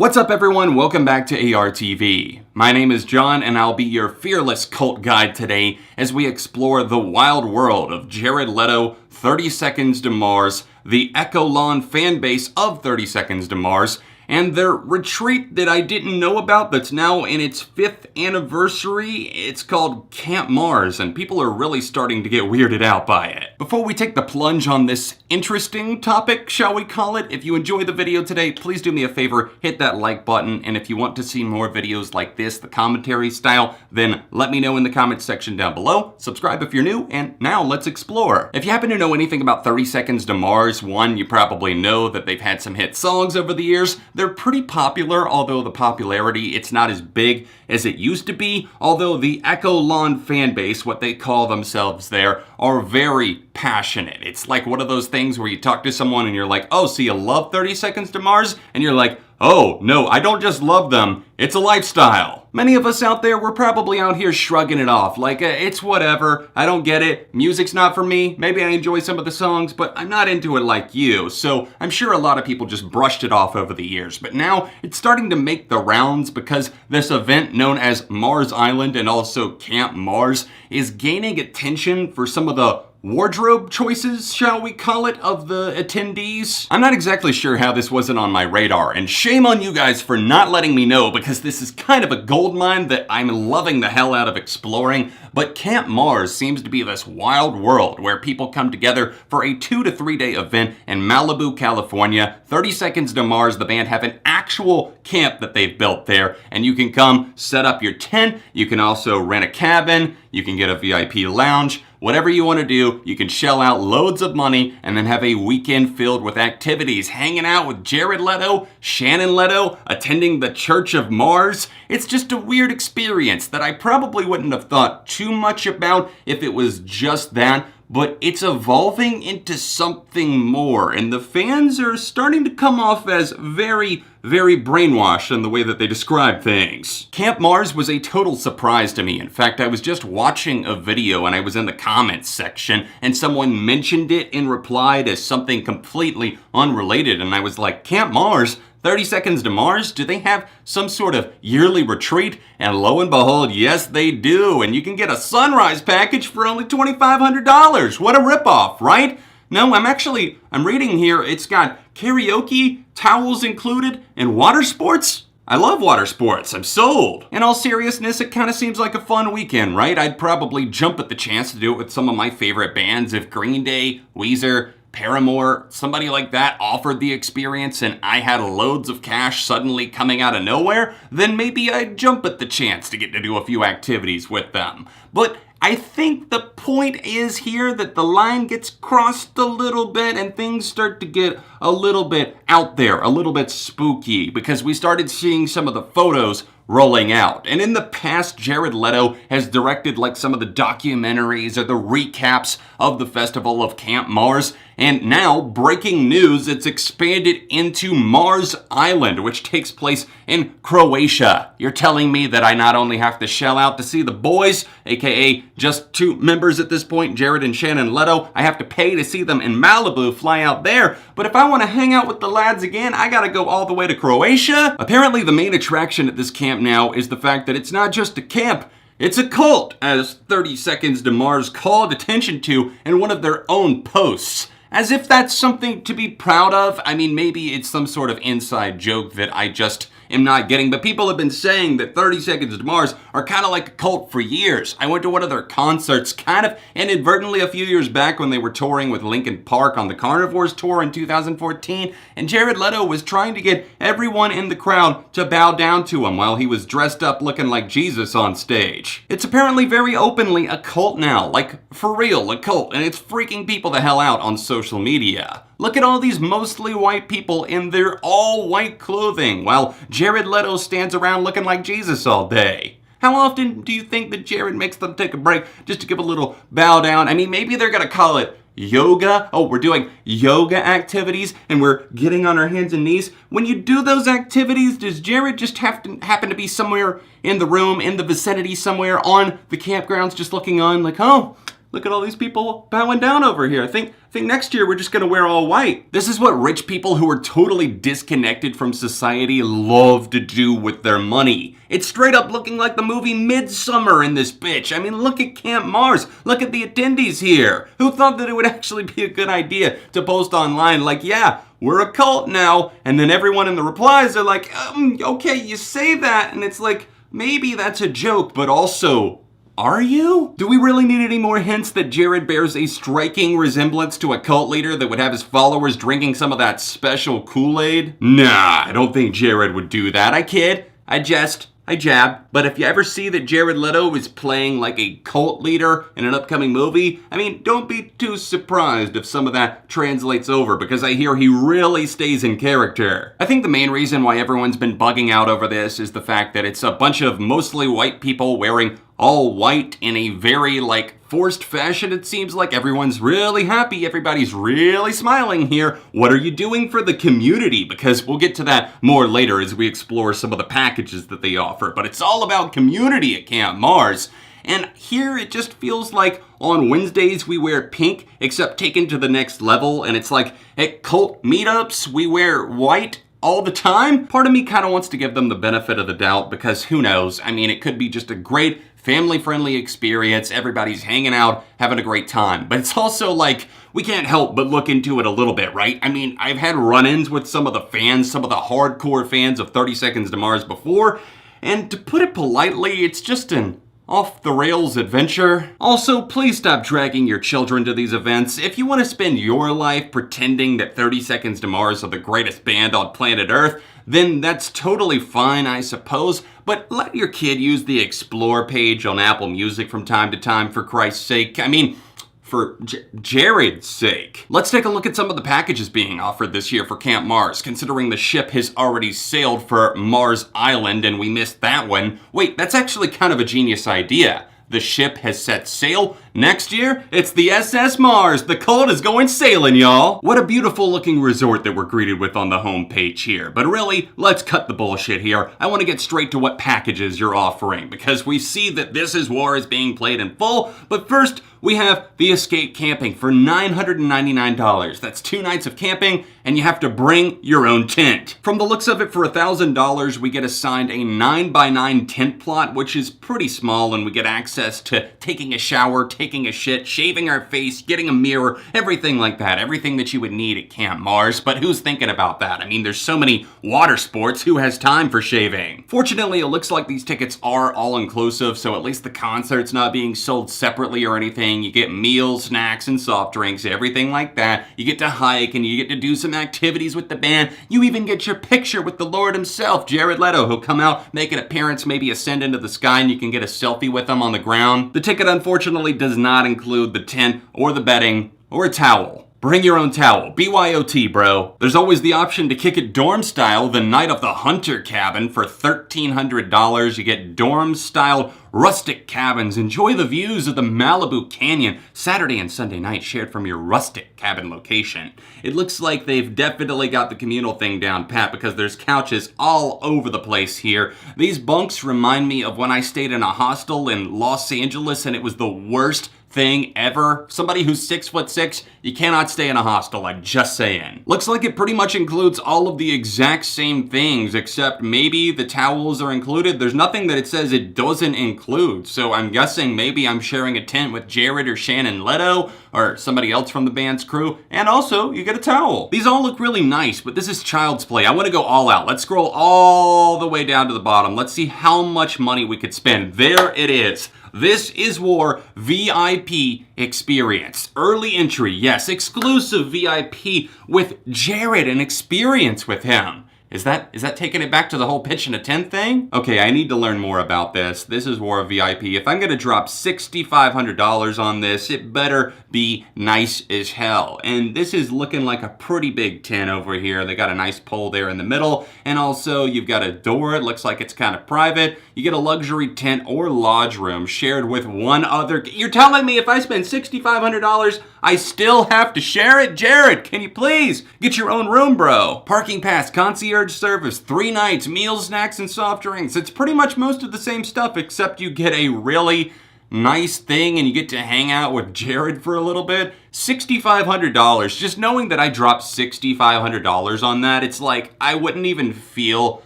What's up everyone, welcome back to ARTV. My name is John and I'll be your fearless cult guide today as we explore the wild world of Jared Leto, 30 Seconds to Mars, the Echelon fanbase of 30 Seconds to Mars, and their retreat that I didn't know about that's now in its 5th anniversary. It's called Camp Mars, and people are really starting to get weirded out by it. Before we take the plunge on this interesting topic, shall we call it, if you enjoyed the video today, please do me a favor, hit that like button, and if you want to see more videos like this, the commentary style, then let me know in the comments section down below. Subscribe if you're new, and now let's explore. If you happen to know anything about 30 Seconds to Mars, one, you probably know that they've had some hit songs over the years. They're pretty popular, although the popularity, it's not as big as it used to be, although the Echelon fan base, what they call themselves there, are very passionate. It's like one of those things where you talk to someone and you're like, oh, so you love 30 Seconds to Mars? And you're like, oh, no, I don't just love them, it's a lifestyle. Many of us out there, we're probably out here shrugging it off, like, it's whatever, I don't get it, music's not for me, maybe I enjoy some of the songs, but I'm not into it like you. So I'm sure a lot of people just brushed it off over the years, but now it's starting to make the rounds because this event known as Mars Island and also Camp Mars is gaining attention for some of the wardrobe choices, shall we call it, of the attendees. I'm not exactly sure how this wasn't on my radar, and shame on you guys for not letting me know because this is kind of a goldmine that I'm loving the hell out of exploring. But Camp Mars seems to be this wild world where people come together for a 2 to 3 day event in Malibu, California. 30 Seconds to Mars, the band, have an actual camp that they've built there, and you can come set up your tent. You can also rent a cabin. You can get a VIP lounge. Whatever you want to do, you can shell out loads of money and then have a weekend filled with activities, hanging out with Jared Leto, Shannon Leto, attending the Church of Mars. It's just a weird experience that I probably wouldn't have thought too much about if it was just that, but it's evolving into something more, and the fans are starting to come off as very brainwashed in the way that they describe things. Camp Mars was a total surprise to me. In fact, I was just watching a video and I was in the comments section and someone mentioned it and replied as something completely unrelated, and I was like, Camp Mars? 30 Seconds to Mars? Do they have some sort of yearly retreat? And lo and behold, yes they do, and you can get a sunrise package for only $2,500. What a ripoff, right? No, I'm reading here, it's got karaoke, towels included, and water sports? I love water sports, I'm sold. In all seriousness, it kind of seems like a fun weekend, right? I'd probably jump at the chance to do it with some of my favorite bands if Green Day, Weezer, Paramore, somebody like that offered the experience and I had loads of cash suddenly coming out of nowhere, then maybe I'd jump at the chance to get to do a few activities with them. But I think the point is here that the line gets crossed a little bit and things start to get a little bit out there, a little bit spooky, because we started seeing some of the photos rolling out. And in the past, Jared Leto has directed like some of the documentaries or the recaps of the festival of Camp Mars. And now, breaking news, it's expanded into Mars Island, which takes place in Croatia. You're telling me that I not only have to shell out to see the boys, aka just 2 members at this point, Jared and Shannon Leto, I have to pay to see them in Malibu, fly out there, but if I want to hang out with the lads again, I gotta go all the way to Croatia? Apparently the main attraction at this camp now is the fact that it's not just a camp, it's a cult, as 30 Seconds to Mars called attention to in one of their own posts. As if that's something to be proud of. I mean, maybe it's some sort of inside joke that I just am not getting, but people have been saying that 30 Seconds to Mars are kind of like a cult for years. I went to one of their concerts kind of inadvertently a few years back when they were touring with Linkin Park on the Carnivores tour in 2014, and Jared Leto was trying to get everyone in the crowd to bow down to him while he was dressed up looking like Jesus on stage. It's apparently very openly a cult now, like for real, a cult, and it's freaking people the hell out on social media. Look at all these mostly white people in their all-white clothing, while Jared Leto stands around looking like Jesus all day. How often do you think that Jared makes them take a break just to give a little bow down? I mean, maybe they're gonna call it yoga. Oh, we're doing yoga activities and we're getting on our hands and knees. When you do those activities, does Jared just happen to be somewhere in the room, in the vicinity somewhere on the campgrounds just looking on like, oh, Look at all these people bowing down over here. I think next year we're just gonna wear all white. This is what rich people who are totally disconnected from society love to do with their money. It's straight up looking like the movie Midsummer in this bitch. I mean, look at Camp Mars. Look at the attendees here. Who thought that it would actually be a good idea to post online like, yeah, we're a cult now, and then everyone in the replies are like, okay, you say that, and it's like, maybe that's a joke, but also, are you? Do we really need any more hints that Jared bears a striking resemblance to a cult leader that would have his followers drinking some of that special Kool-Aid? Nah, I don't think Jared would do that. I kid, I jest, I jab. But if you ever see that Jared Leto is playing like a cult leader in an upcoming movie, I mean, don't be too surprised if some of that translates over, because I hear he really stays in character. I think the main reason why everyone's been bugging out over this is the fact that it's a bunch of mostly white people wearing all white in a very, forced fashion. It seems like everyone's really happy, everybody's really smiling here. What are you doing for the community? Because we'll get to that more later as we explore some of the packages that they offer, but it's all about community at Camp Mars. And here it just feels like on Wednesdays we wear pink, except taken to the next level, and it's like at cult meetups we wear white all the time. Part of me kind of wants to give them the benefit of the doubt, because who knows? I mean, it could be just a great family-friendly experience. Everybody's hanging out, having a great time. But it's also like, we can't help but look into it a little bit, right? I mean, I've had run-ins with some of the fans, some of the hardcore fans of 30 Seconds to Mars before, and to put it politely, it's just an off-the-rails adventure. Also, please stop dragging your children to these events. If you want to spend your life pretending that 30 Seconds to Mars are the greatest band on planet Earth, then that's totally fine, I suppose, but let your kid use the Explore page on Apple Music from time to time, for Christ's sake. I mean, for Jared's sake. Let's take a look at some of the packages being offered this year for Camp Mars, considering the ship has already sailed for Mars Island and we missed that one. Wait, that's actually kind of a genius idea. The ship has set sail. Next year, it's the SS Mars. The cult is going sailing, y'all. What a beautiful looking resort that we're greeted with on the homepage here. But really, let's cut the bullshit here. I want to get straight to what packages you're offering, because we see that This Is War is being played in full. But first, we have the Escape Camping for $999. That's 2 nights of camping, and you have to bring your own tent. From the looks of it, for $1,000, we get assigned a 9x9 tent plot, which is pretty small, and we get access to taking a shower, taking a shit, shaving our face, getting a mirror, everything like that. Everything that you would need at Camp Mars. But who's thinking about that? I mean, there's so many water sports. Who has time for shaving? Fortunately, it looks like these tickets are all-inclusive, so at least the concert's not being sold separately or anything. You get meals, snacks, and soft drinks, everything like that. You get to hike, and you get to do some activities with the band. You even get your picture with the Lord himself, Jared Leto. He'll come out, make an appearance, maybe ascend into the sky, and you can get a selfie with him on the ground. The ticket, unfortunately, does not include the tent, or the bedding, or a towel. Bring your own towel. BYOT, bro. There's always the option to kick it dorm style the night of the Hunter cabin for $1,300. You get dorm style rustic cabins. Enjoy the views of the Malibu Canyon Saturday and Sunday night shared from your rustic cabin location. It looks like they've definitely got the communal thing down pat, because there's couches all over the place here. These bunks remind me of when I stayed in a hostel in Los Angeles, and it was the worst thing ever. Somebody who's 6'6", you cannot stay in a hostel, I'm just saying. Looks like it pretty much includes all of the exact same things, except maybe the towels are included. There's nothing that it says it doesn't include, so I'm guessing maybe I'm sharing a tent with Jared or Shannon Leto, or somebody else from the band's crew, and also you get a towel. These all look really nice, but this is child's play. I want to go all out. Let's scroll all the way down to the bottom. Let's see how much money we could spend. There it is. This Is War VIP experience. Early entry, yes, exclusive VIP with Jared, an experience with him. Is that taking it back to the whole pitch in a tent thing? Okay, I need to learn more about this. This Is War VIP. If I'm gonna drop $6,500 on this, it better be nice as hell. And this is looking like a pretty big tent over here. They got a nice pole there in the middle, and also you've got a door. It looks like it's kind of private. You get a luxury tent or lodge room shared with one other. You're telling me if I spend $6,500, I still have to share it? Jared, can you please get your own room, bro? Parking pass, concierge service, 3 nights, meals, snacks, and soft drinks. It's pretty much most of the same stuff, except you get a really nice thing and you get to hang out with Jared for a little bit, $6,500. Just knowing that I dropped $6,500 on that, it's like I wouldn't even feel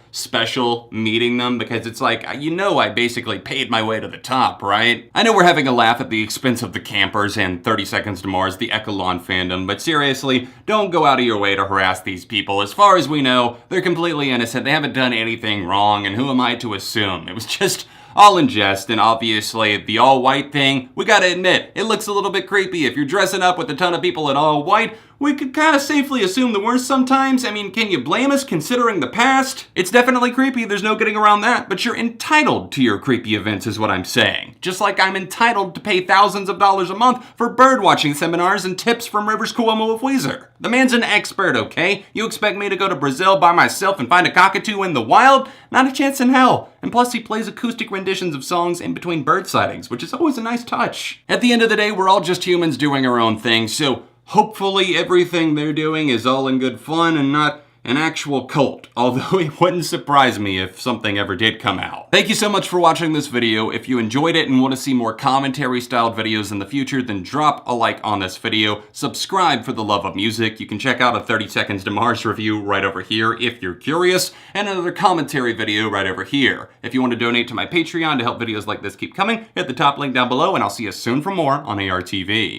special meeting them because it's like, I basically paid my way to the top, right? I know we're having a laugh at the expense of the campers and 30 Seconds to Mars, the Echelon fandom, but seriously, don't go out of your way to harass these people. As far as we know, they're completely innocent. They haven't done anything wrong, and who am I to assume? It was just all in jest, and obviously the all-white thing, we gotta admit, it looks a little bit creepy. If you're dressing up with a ton of people in all white, we could kind of safely assume the worst sometimes. I mean, can you blame us considering the past? It's definitely creepy, there's no getting around that, but you're entitled to your creepy events is what I'm saying. Just like I'm entitled to pay thousands of dollars a month for birdwatching seminars and tips from Rivers Cuomo of Weezer. The man's an expert, okay? You expect me to go to Brazil by myself and find a cockatoo in the wild? Not a chance in hell. And plus he plays acoustic renditions of songs in between bird sightings, which is always a nice touch. At the end of the day, we're all just humans doing our own thing, so hopefully everything they're doing is all in good fun and not an actual cult, although it wouldn't surprise me if something ever did come out. Thank you so much for watching this video. If you enjoyed it and want to see more commentary-styled videos in the future, then drop a like on this video. Subscribe for the love of music. You can check out a 30 Seconds to Mars review right over here if you're curious, and another commentary video right over here. If you want to donate to my Patreon to help videos like this keep coming, hit the top link down below, and I'll see you soon for more on ARTV.